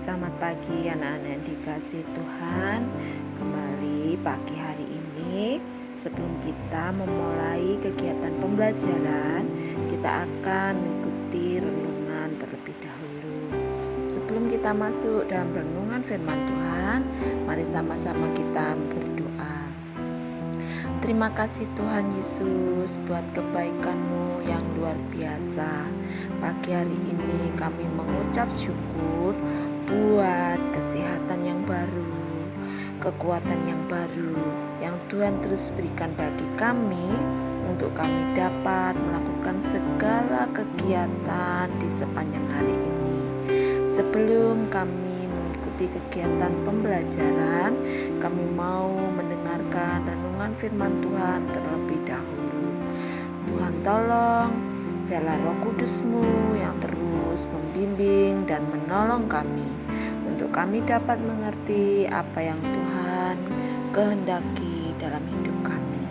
Selamat pagi anak-anak yang dikasih Tuhan. Kembali pagi hari ini, sebelum kita memulai kegiatan pembelajaran, kita akan mengikuti renungan terlebih dahulu. Sebelum kita masuk dalam renungan firman Tuhan, mari sama-sama kita berdoa. Terima kasih Tuhan Yesus buat kebaikan-Mu yang luar biasa. Pagi hari ini kami mengucap syukur buat kesehatan yang baru, kekuatan yang baru yang Tuhan terus berikan bagi kami untuk kami dapat melakukan segala kegiatan di sepanjang hari ini. Sebelum kami mengikuti kegiatan pembelajaran, kami mau mendengarkan renungan firman Tuhan terlebih dahulu. Tuhan tolong, biarlah Roh Kudus-Mu yang terus membimbing dan menolong kami untuk kami dapat mengerti apa yang Tuhan kehendaki dalam hidup kami.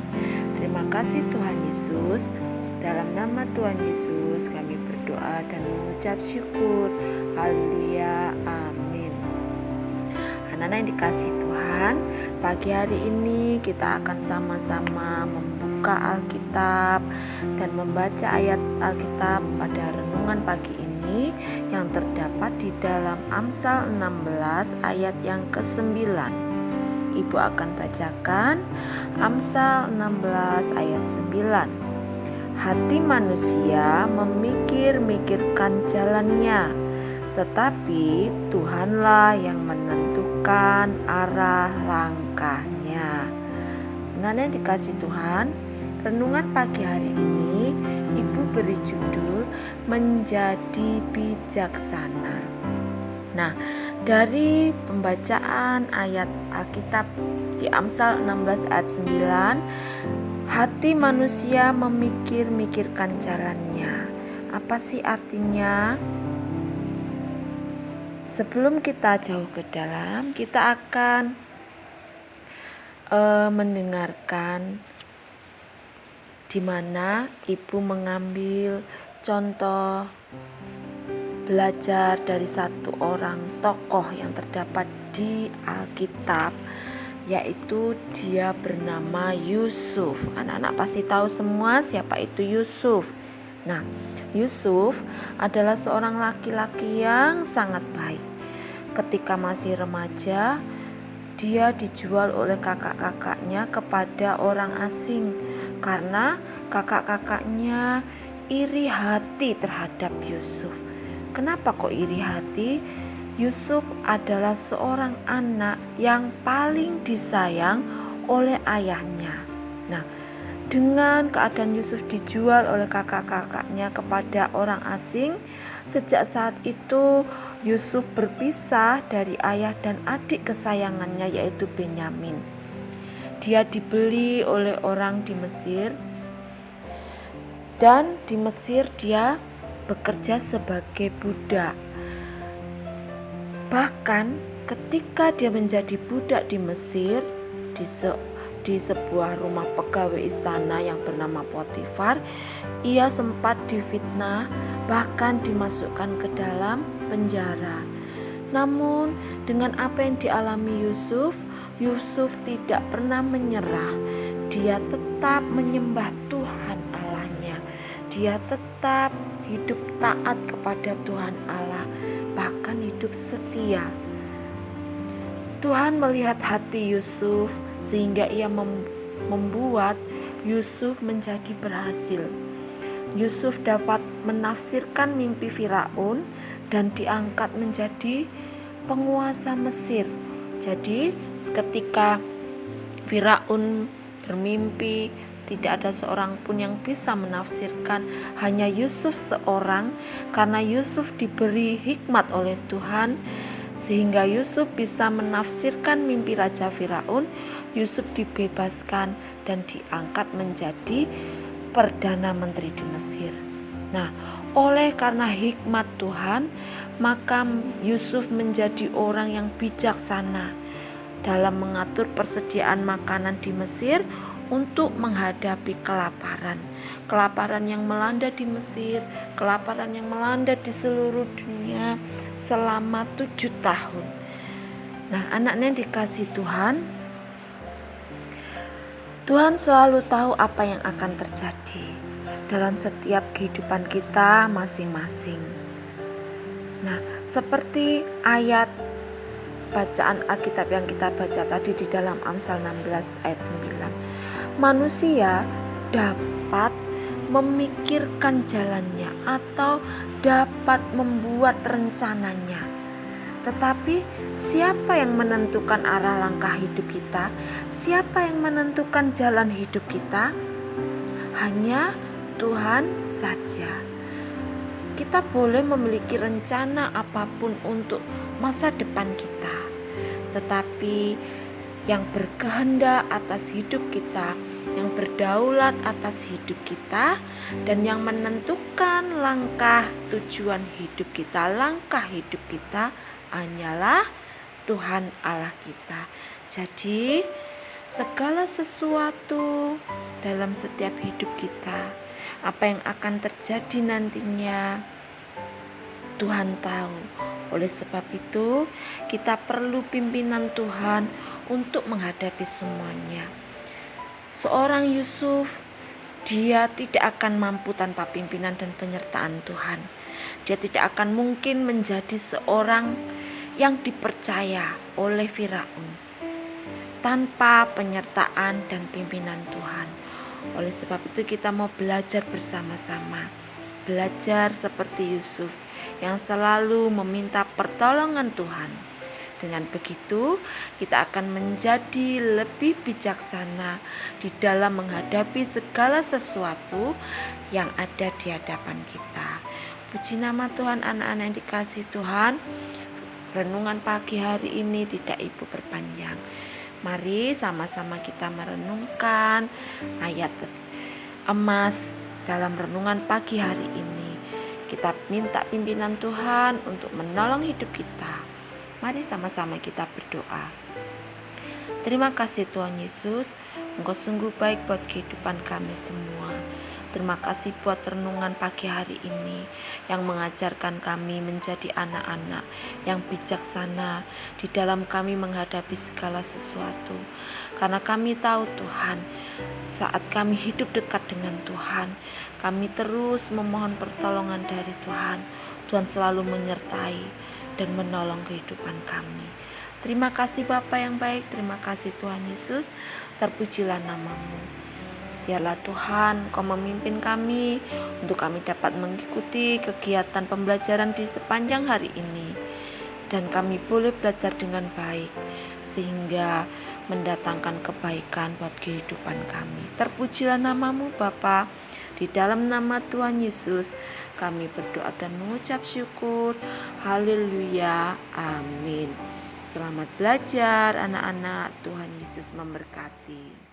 Terima kasih Tuhan Yesus. Dalam nama Tuhan Yesus kami berdoa dan mengucap syukur. Haleluya, amin. Anak-anak yang dikasih Tuhan, pagi hari ini kita akan sama-sama membuka Alkitab dan membaca ayat Alkitab pada renungan pagi ini yang terdapat di dalam Amsal 16 ayat yang ke-9. Ibu akan bacakan Amsal 16 ayat 9. Hati manusia memikir-mikirkan jalannya, tetapi Tuhanlah yang menentukan arah langkahnya. Anak-anak dikasih Tuhan, renungan pagi hari ini Ibu beri judul Menjadi Bijaksana. Nah, dari pembacaan ayat Alkitab di Amsal 16 ayat 9, hati manusia memikir-mikirkan jalannya. Apa sih artinya? Sebelum kita jauh ke dalam, kita akan mendengarkan di mana Ibu mengambil contoh belajar dari satu orang tokoh yang terdapat di Alkitab, yaitu dia bernama Yusuf. Anak-anak pasti tahu semua siapa itu Yusuf. Nah, Yusuf adalah seorang laki-laki yang sangat baik. Ketika masih remaja, dia dijual oleh kakak-kakaknya kepada orang asing karena kakak-kakaknya iri hati terhadap Yusuf. Kenapa kok iri hati? Yusuf adalah seorang anak yang paling disayang oleh ayahnya. Nah, dengan keadaan Yusuf dijual oleh kakak-kakaknya kepada orang asing, sejak saat itu Yusuf berpisah dari ayah dan adik kesayangannya yaitu Benyamin. Dia dibeli oleh orang di Mesir, dan di Mesir dia bekerja sebagai budak. Bahkan ketika dia menjadi budak di Mesir, di sebuah rumah pegawai istana yang bernama Potifar, ia sempat difitnah, bahkan dimasukkan ke dalam penjara. Namun dengan apa yang dialami Yusuf, Yusuf tidak pernah menyerah. Dia tetap menyembah Tuhan Allahnya. Dia tetap hidup taat kepada Tuhan Allah, bahkan hidup setia. Tuhan melihat hati Yusuf sehingga ia membuat Yusuf menjadi berhasil. Yusuf dapat menafsirkan mimpi Firaun dan diangkat menjadi penguasa Mesir. Jadi ketika Firaun bermimpi, tidak ada seorang pun yang bisa menafsirkan, hanya Yusuf seorang, karena Yusuf diberi hikmat oleh Tuhan sehingga Yusuf bisa menafsirkan mimpi Raja Firaun. Yusuf dibebaskan dan diangkat menjadi Perdana Menteri di Mesir. Nah, oleh karena hikmat Tuhan, maka Yusuf menjadi orang yang bijaksana dalam mengatur persediaan makanan di Mesir untuk menghadapi kelaparan. Kelaparan yang melanda di Mesir, kelaparan yang melanda di seluruh dunia selama 7 tahun. Nah, anaknya dikasih Tuhan, Tuhan selalu tahu apa yang akan terjadi dalam setiap kehidupan kita masing-masing. Nah, seperti ayat bacaan Alkitab yang kita baca tadi di dalam Amsal 16 ayat 9. Manusia dapat memikirkan jalannya atau dapat membuat rencananya. Tetapi siapa yang menentukan arah langkah hidup kita? Siapa yang menentukan jalan hidup kita? Hanya Tuhan saja. Kita boleh memiliki rencana apapun untuk masa depan kita, tetapi yang berkehendak atas hidup kita, yang berdaulat atas hidup kita, dan yang menentukan langkah tujuan hidup kita, langkah hidup kita hanyalah Tuhan Allah kita. Jadi segala sesuatu dalam setiap hidup kita, apa yang akan terjadi nantinya, Tuhan tahu. Oleh sebab itu, kita perlu pimpinan Tuhan untuk menghadapi semuanya. Seorang Yusuf, dia tidak akan mampu tanpa pimpinan dan penyertaan Tuhan. Dia tidak akan mungkin menjadi seorang yang dipercaya oleh Firaun tanpa penyertaan dan pimpinan Tuhan. Oleh sebab itu kita mau belajar bersama-sama. Belajar seperti Yusuf yang selalu meminta pertolongan Tuhan. Dengan begitu kita akan menjadi lebih bijaksana di dalam menghadapi segala sesuatu yang ada di hadapan kita. Puji nama Tuhan, anak-anak yang dikasihi Tuhan. Renungan pagi hari ini tidak Ibu perpanjang. Mari sama-sama kita merenungkan ayat emas dalam renungan pagi hari ini. Kita minta pimpinan Tuhan untuk menolong hidup kita. Mari sama-sama kita berdoa. Terima kasih Tuhan Yesus, Engkau sungguh baik buat kehidupan kami semua. Terima kasih buat renungan pagi hari ini yang mengajarkan kami menjadi anak-anak yang bijaksana di dalam kami menghadapi segala sesuatu. Karena kami tahu Tuhan, saat kami hidup dekat dengan Tuhan, kami terus memohon pertolongan dari Tuhan. Tuhan selalu menyertai dan menolong kehidupan kami. Terima kasih Bapa yang baik, terima kasih Tuhan Yesus, terpujilah nama-Mu. Biarlah Tuhan Kau memimpin kami untuk kami dapat mengikuti kegiatan pembelajaran di sepanjang hari ini. Dan kami boleh belajar dengan baik sehingga mendatangkan kebaikan buat kehidupan kami. Terpujilah nama-Mu Bapa. Di dalam nama Tuhan Yesus kami berdoa dan mengucap syukur. Haleluya. Amin. Selamat belajar anak-anak. Tuhan Yesus memberkati.